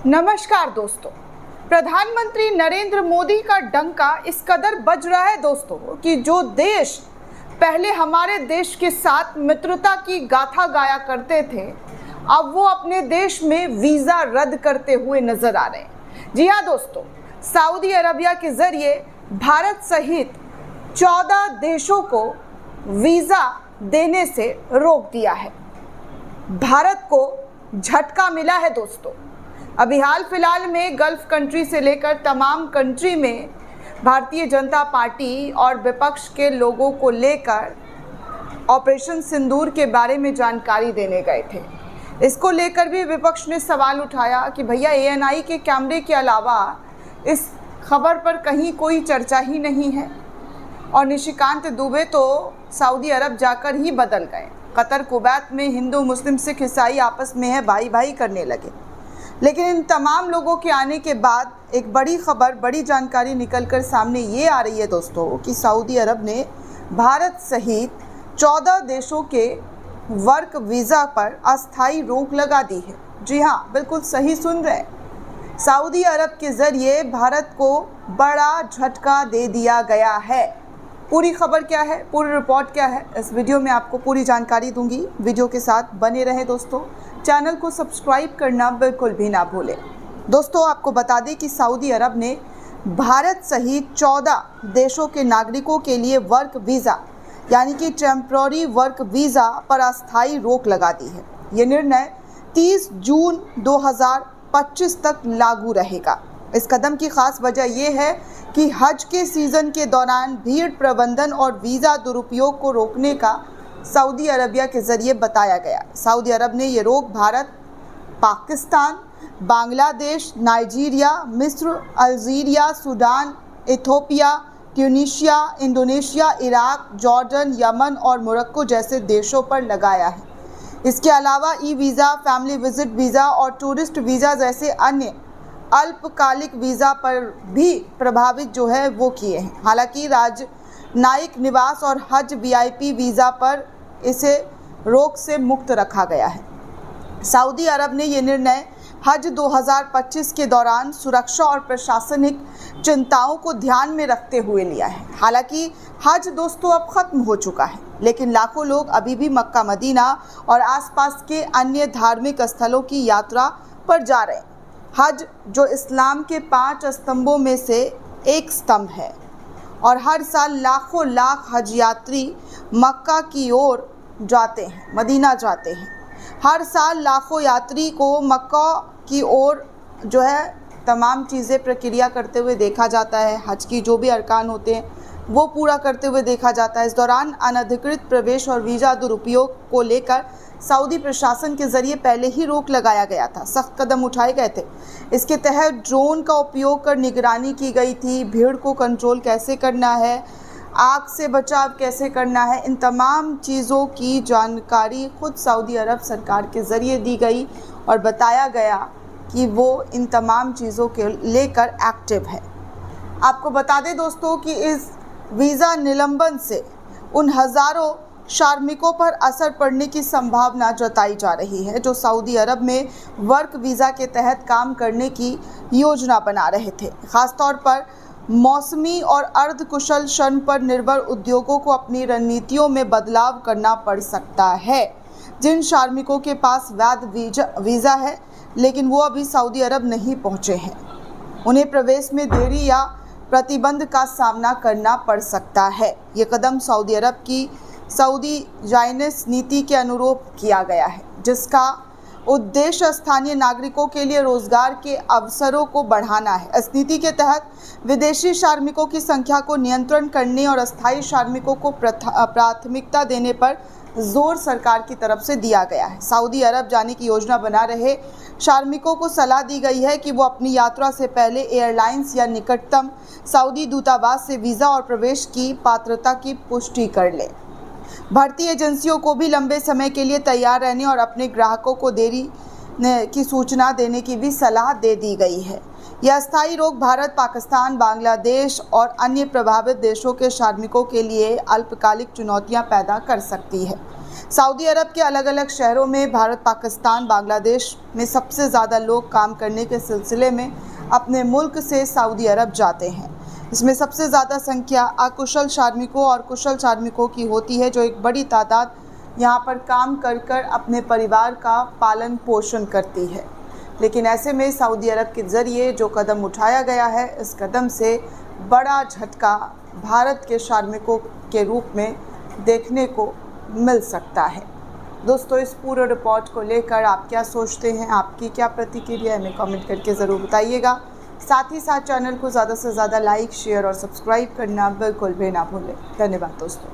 नमस्कार दोस्तों। प्रधानमंत्री नरेंद्र मोदी का डंका इस कदर बज रहा है दोस्तों कि जो देश पहले हमारे देश के साथ मित्रता की गाथा गाया करते थे, अब वो अपने देश में वीज़ा रद्द करते हुए नजर आ रहे हैं। जी हाँ दोस्तों, सऊदी अरबिया के जरिए भारत सहित 14 देशों को वीज़ा देने से रोक दिया है। भारत को झटका मिला है दोस्तों। अभी हाल फिलहाल में गल्फ कंट्री से लेकर तमाम कंट्री में भारतीय जनता पार्टी और विपक्ष के लोगों को लेकर ऑपरेशन सिंदूर के बारे में जानकारी देने गए थे। इसको लेकर भी विपक्ष ने सवाल उठाया कि भैया ANI के कैमरे के अलावा इस खबर पर कहीं कोई चर्चा ही नहीं है। और निशिकांत दुबे तो सऊदी अरब जाकर ही बदल गए। कतर कुवैत में हिंदू मुस्लिम सिख ईसाई आपस में है भाई भाई करने लगे। लेकिन इन तमाम लोगों के आने के बाद एक बड़ी खबर, बड़ी जानकारी निकलकर सामने ये आ रही है दोस्तों कि सऊदी अरब ने भारत सहित 14 देशों के वर्क वीज़ा पर अस्थायी रोक लगा दी है। जी हाँ, बिल्कुल सही सुन रहे हैं। सऊदी अरब के ज़रिए भारत को बड़ा झटका दे दिया गया है। पूरी खबर क्या है, पूरी रिपोर्ट क्या है, इस वीडियो में आपको पूरी जानकारी दूंगी। वीडियो के साथ बने रहें दोस्तों। चैनल को सब्सक्राइब करना बिल्कुल भी ना भूलें। दोस्तों, आपको बता दें कि सऊदी अरब ने भारत सहित 14 देशों के नागरिकों के लिए वर्क वीज़ा यानी कि टेम्पररी वर्क वीज़ा पर अस्थायी रोक लगा दी है। ये निर्णय 30 जून 2025 तक लागू रहेगा। इस कदम की खास वजह यह है कि हज के सीज़न के दौरान भीड़ प्रबंधन और वीज़ा दुरुपयोग को रोकने का सऊदी अरबिया के ज़रिए बताया गया। सऊदी अरब ने ये रोक भारत, पाकिस्तान, बांग्लादेश, नाइजीरिया, मिस्र, Algeria, Sudan, Ethiopia, Tunisia, Indonesia, Iraq, Jordan, Yemen और मोरक्को जैसे देशों पर लगाया है। इसके अलावा वीज़ा, फैमिली विजिट वीज़ा और टूरिस्ट वीज़ा जैसे अन्य अल्पकालिक वीज़ा पर भी प्रभावित जो है वो किए हैं। हालांकि राजनयिक निवास और हज VIP वीज़ा पर इसे रोक से मुक्त रखा गया है। सऊदी अरब ने ये निर्णय हज 2025 के दौरान सुरक्षा और प्रशासनिक चिंताओं को ध्यान में रखते हुए लिया है। हालांकि हज दोस्तों अब ख़त्म हो चुका है, लेकिन लाखों लोग अभी भी मक्का मदीना और आसपास के अन्य धार्मिक स्थलों की यात्रा पर जा रहे हैं। हज जो इस्लाम के 5 स्तंभों में से एक स्तंभ है और हर साल लाखों लाख हज यात्री मक्का की ओर जाते हैं, मदीना जाते हैं। हर साल लाखों यात्री को मक्का की ओर जो है तमाम चीज़ें प्रक्रिया करते हुए देखा जाता है। हज की जो भी अरकान होते हैं वो पूरा करते हुए देखा जाता है। इस दौरान अनधिकृत प्रवेश और वीज़ा दुरुपयोग को लेकर सऊदी प्रशासन के ज़रिए पहले ही रोक लगाया गया था, सख्त कदम उठाए गए थे। इसके तहत ड्रोन का उपयोग कर निगरानी की गई थी। भीड़ को कंट्रोल कैसे करना है, आग से बचाव कैसे करना है, इन तमाम चीज़ों की जानकारी खुद सऊदी अरब सरकार के ज़रिए दी गई और बताया गया कि वो इन तमाम चीज़ों के लेकर एक्टिव है। आपको बता दें दोस्तों कि इस वीज़ा निलंबन से उन हज़ारों श्रमिकों पर असर पड़ने की संभावना जताई जा रही है जो सऊदी अरब में वर्क वीज़ा के तहत काम करने की योजना बना रहे थे। ख़ासतौर पर मौसमी और अर्धकुशल श्रम पर निर्भर उद्योगों को अपनी रणनीतियों में बदलाव करना पड़ सकता है। जिन श्रमिकों के पास वैध वीज़ा है लेकिन वो अभी सऊदी अरब नहीं पहुँचे हैं, उन्हें प्रवेश में देरी या प्रतिबंध का सामना करना पड़ सकता है। ये कदम सऊदी अरब की सऊदी जायनेस नीति के अनुरूप किया गया है, जिसका उद्देश्य स्थानीय नागरिकों के लिए रोजगार के अवसरों को बढ़ाना है। इस नीति के तहत विदेशी श्रमिकों की संख्या को नियंत्रण करने और अस्थायी श्रमिकों को प्राथमिकता देने पर जोर सरकार की तरफ से दिया गया है। सऊदी अरब जाने की योजना बना रहे श्रमिकों को सलाह दी गई है कि वो अपनी यात्रा से पहले एयरलाइंस या निकटतम सऊदी दूतावास से वीज़ा और प्रवेश की पात्रता की पुष्टि कर लें। भर्ती एजेंसियों को भी लंबे समय के लिए तैयार रहने और अपने ग्राहकों को देरी की सूचना देने की भी सलाह दे दी गई है। यह अस्थायी रोक भारत, पाकिस्तान, बांग्लादेश और अन्य प्रभावित देशों के श्रमिकों के लिए अल्पकालिक चुनौतियां पैदा कर सकती है। सऊदी अरब के अलग अलग शहरों में भारत, पाकिस्तान, बांग्लादेश में सबसे ज़्यादा लोग काम करने के सिलसिले में अपने मुल्क से सऊदी अरब जाते हैं। इसमें सबसे ज़्यादा संख्या अकुशल श्रमिकों और कुशल श्रमिकों की होती है, जो एक बड़ी तादाद यहाँ पर काम कर अपने परिवार का पालन पोषण करती है। लेकिन ऐसे में सऊदी अरब के ज़रिए जो कदम उठाया गया है, इस कदम से बड़ा झटका भारत के श्रमिकों के रूप में देखने को मिल सकता है। दोस्तों, इस पूरे रिपोर्ट को लेकर आप क्या सोचते हैं, आपकी क्या प्रतिक्रिया है, हमें कमेंट करके ज़रूर बताइएगा। साथ ही साथ चैनल को ज़्यादा से ज़्यादा लाइक, शेयर और सब्सक्राइब करना बिल्कुल भी ना भूलें। धन्यवाद दोस्तों।